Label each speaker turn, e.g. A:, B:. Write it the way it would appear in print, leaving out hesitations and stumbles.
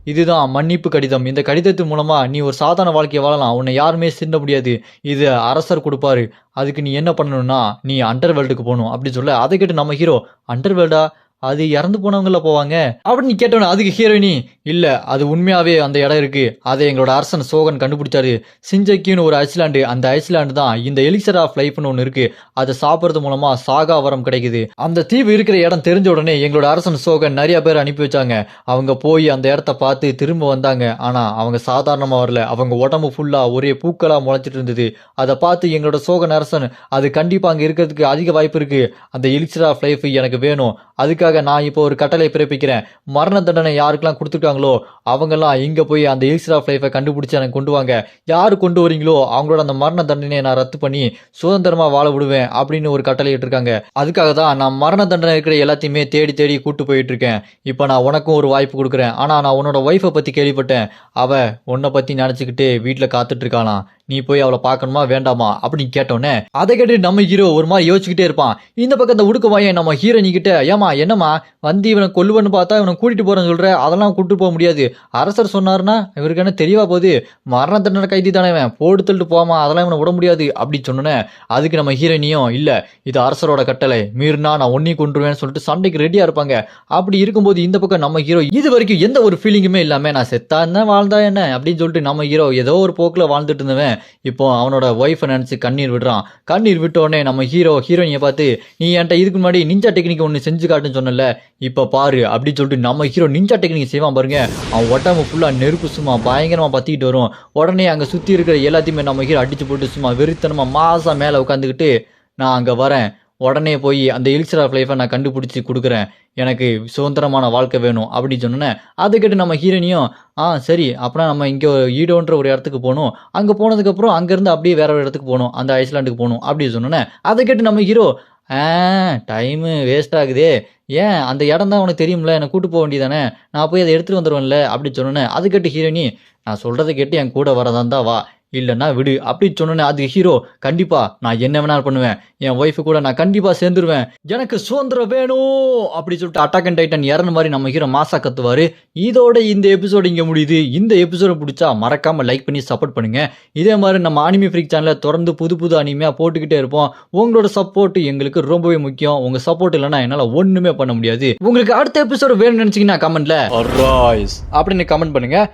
A: இதுதான் மன்னிப்பு கடிதம். இந்த கடிதத்தின் மூலமா நீ ஒரு சாதாரண வாழ்க்கைய வாழலாம். உன்னை யாருமே சீண்ட முடியாது. இது அரசர் குடுப்பாரு. அதுக்கு நீ என்ன பண்ணணும்னா, நீ அண்டர் வேர்ல்டுக்கு போணும்." அப்படி சொல்ல, அத கேட்டு நம்ம ஹீரோ, "அண்டர் வேர்ல்டா? அது இறந்து போனவங்கல்ல போவாங்க." அப்படின்னு கேட்டோனே அதுக்கு ஹீரோயினி, "இல்ல அது உண்மையாவே அந்த இடம் இருக்கு. அத எங்களோட அரசன் சோகன் கண்டுபிடிச்சாரு. சிஞ்சக்கின்னு ஒரு ஐஸ்லாண்டு. அந்த ஐஸ்லாண்டு தான் இந்த எலிக்சர் ஆஃப் லைஃப்னு ஒண்ணு இருக்கு. அத சாப்பிடுறது மூலமா சாகா வரம் கிடைக்குது. அந்த தீவு இருக்கிற இடம் தெரிஞ்ச உடனே எங்களோட அரசன் சோகன் நெறைய பேர் அனுப்பி வச்சாங்க. அவங்க போய் அந்த இடத்த பார்த்து திரும்ப வந்தாங்க. ஆனா அவங்க சாதாரணமா வரல. அவங்க உடம்பு ஃபுல்லா ஒரே பூக்களா முளைச்சிட்டு இருந்தது. அத பார்த்து எங்களோட சோகன் அரசன், அது கண்டிப்பா அங்க இருக்கிறதுக்கு அதிக வாய்ப்பு இருக்கு. அந்த எலிக்சர் ஆஃப் லைஃப் எனக்கு வேணும். அதுக்காக நான் இப்போ ஒரு கட்டளை பிறப்பிக்கிறேன். மரண தண்டனை யாருக்கெல்லாம் குடுத்துருக்காங்களோ, அவங்கலாம் இங்க போய் அந்த எலிக்சர் ஆஃப் லைஃப கண்டுபிடிச்சு எனக்கு கொண்டு வாங்க. யாரு கொண்டு வரீங்களோ, அவங்களோட அந்த மரண தண்டனைய நான் ரத்து பண்ணி சுதந்திரமா வாழ விடுவேன்." அப்படின்னு ஒரு கட்டளை இட்டிருக்காங்க. அதுக்காக தான் நான் மரண தண்டனை இருக்கிற எல்லாத்தையுமே தேடி தேடி கூட்டு போயிட்டு இருக்கேன். இப்ப நான் உனக்கும் ஒரு வாய்ப்பு குடுக்குறேன். ஆனா நான் உன்னோட ஒய்ஃப பத்தி கேள்விப்பட்டேன். அவ உன்ன பத்தி நெனச்சுக்கிட்டு வீட்ல காத்துட்டு இருக்காளாம். நீ போய் அவள பார்க்கணுமா வேண்டாமா? அப்படின்னு கேட்டோனே, அத கேட்டு நம்ம ஹீரோ ஒரு மாரி யோசிச்சுக்கிட்டே இருப்பான். இந்த பக்கம் இந்த உடுக்கவாயன் நம்ம ஹீரோயினி கிட்ட, "ஏம்மா என்னம்மா வந்து இவன கொல்லுவன்னு பார்த்தா இவன கூட்டிட்டு போறேன்னு சொல்ற? அதெல்லாம் கூட்டிட்டு போக முடியாது. அரசர் சொன்னாருன்னா இவருக்கு என்ன தெரியவா போகுது? மரண தண்டனை கைதி தானே இவன். போட்டு தள்ளிட்டு போம்மா. அதெல்லாம் இவன விட முடியாது." அப்படி சொன்னோனே, அதுக்கு நம்ம ஹீரோயினியும், "இல்ல இது அரசரோட கட்டளை. மீறினா நான் உன்னையும் கொன்றுவேன்னு" சொல்லிட்டு சண்டைக்கு ரெடியா இருப்பாங்க. அப்படி இருக்கும்போது இந்த பக்கம் நம்ம ஹீரோ இதுவரைக்கும் எந்த ஒரு ஃபீலிங்குமே இல்லாம, "நான் செத்தா என்ன வாழ்ந்தா என்ன" அப்படின்னு சொல்லிட்டு நம்ம ஹீரோ ஏதோ ஒரு போக்குல வாழ்ந்துட்டு இருந்தவன், இப்போ அவனோட ஒய்ஃபை நினைச்சு கண்ணீர் விடுறான். கண்ணீர் விட்ட உடனே நம்ம ஹீரோ ஹீரோயினியை பார்த்து, "நீ என்கிட்ட இதுக்கு முன்னாடி நிஞ்சா டெக்னிக் ஒன்று செஞ்சு காட்டுன்னு சொன்னல, இப்ப பாரு" அப்படின்னு சொல்லிட்டு நம்ம ஹீரோ நிஞ்சா டெக்னிக் செய்வான் பாருங்க. அவன் உடம்பு ஃபுல்லா நெருப்பு சும்மா பயங்கரமா பத்திக்கிட்டு வரும். உடனே அங்க சுத்தி இருக்கிற எல்லாத்தையுமே நம்ம ஹீரோ அடிச்சு போட்டு சும்மா வெறித்தனமா மாசா மேல உட்காந்துக்கிட்டு, "நான் அங்க வரேன். உடனே போய் அந்த எலிக்சர் ஆஃப் லைஃபை நான் கண்டுபிடிச்சு குடுக்குறேன். எனக்கு சுதந்திரமான வாழ்க்கை வேணும்." அப்படின்னு சொன்னோன்னே, அதை கேட்டு நம்ம ஹீரோயினியும், சரி அப்பனா நம்ம இங்க ஈடோன்ற ஒரு இடத்துக்கு போணும். அங்க போனதுக்கப்புறம் அங்கருந்து அப்படியே வேற ஒரு இடத்துக்கு போணும். அந்த ஐஸ்லாண்டுக்கு போணும்." அப்படி சொன்னோன்னே, அதை கேட்டு நம்ம ஹீரோ, "ஆ டைமு வேஸ்ட் ஆகுதே. ஏன் அந்த இடம் தான் உனக்கு தெரியும்ல. என்ன கூட்டு போ வேண்டியதானே. நான் போய் அத எடுத்துட்டு வந்துருவேன்ல." அப்படி சொன்னோன்னே, அது கேட்டு ஹீரோயினி, "நான் சொல்றத கேட்டு என் கூட வரதா இருந்தா வா. இல்லன்னா விடு." அப்படி சொன்னோன்னே அதுக்கு ஹீரோ, "கண்டிப்பா நான் என்ன வேணாலும் பண்ணுவேன். என் ஒய்ஃப் கூட நான் கண்டிப்பா சேர்ந்துருவேன். எனக்கு சுதந்திரம் வேணும்." அப்படி சொல்லிட்டு அட்டாக் அண்ட் டைட்டன் இறந்த மாதிரி நம்ம ஹீரோ மாசா கத்துவாரு. இதோட இந்த எபிசோடு இங்க முடியுது. இந்த எபிசோடு பிடிச்சா மறக்காம லைக் பண்ணி சப்போர்ட் பண்ணுங்க. இதே மாதிரி நம்ம அனிமி ஃப்ரீக் சேனல்ல தொடர்ந்து புது புது அனிமையா போட்டுக்கிட்டே இருப்போம். உங்களோட சப்போர்ட் எங்களுக்கு ரொம்பவே முக்கியம். உங்க சப்போர்ட் இல்லைன்னா என்னால ஒண்ணுமே பண்ண முடியாது. உங்களுக்கு அடுத்த எபிசோடு வேணும்னு நினைச்சீங்கன்னா கமெண்ட்ல அரைஸ் அப்படின்னு கமெண்ட் பண்ணுங்க.